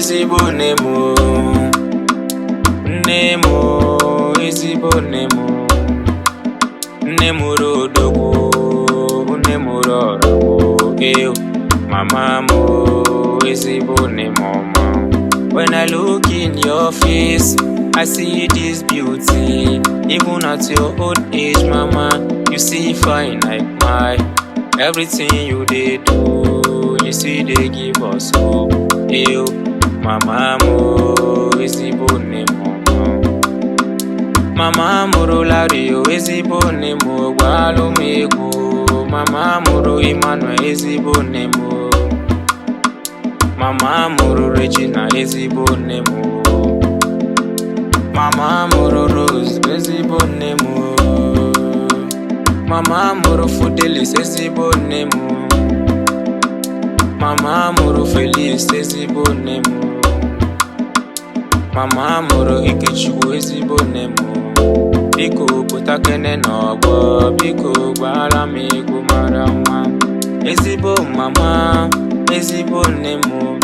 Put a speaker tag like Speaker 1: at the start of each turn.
Speaker 1: ezigbo nne m, nne m, ezigbo nne m, nne mụrụ odogwu, nne mụrụ ọra, mama m, ezigbo nne m ọma. When I look in your face, I see this beauty. Even at your old age, mama, you see fine like mine. Everything you did do, you see they give us hope. Ew, mama mo, ezigbo nne m ọma. Mama mụrụ Lario, ezigbo nne m, gbalụ m egwu. Mama mụrụ Emmanuel, ezigbo nne m. Mama mụrụ Regina, ezigbo nne m. Mama mụrụ Rose, ezigbo nne m. Mama mụrụ Fidelis, ezigbo nne m. Mama mụrụ Felix, ezigbo nne m. Mama mụrụ Ikechukwu, ezigbo nne m. Biko pụta kene n'ọgbọ, biko gbara m egwu mara mma. Ezigbo mama, ezigbo nne m.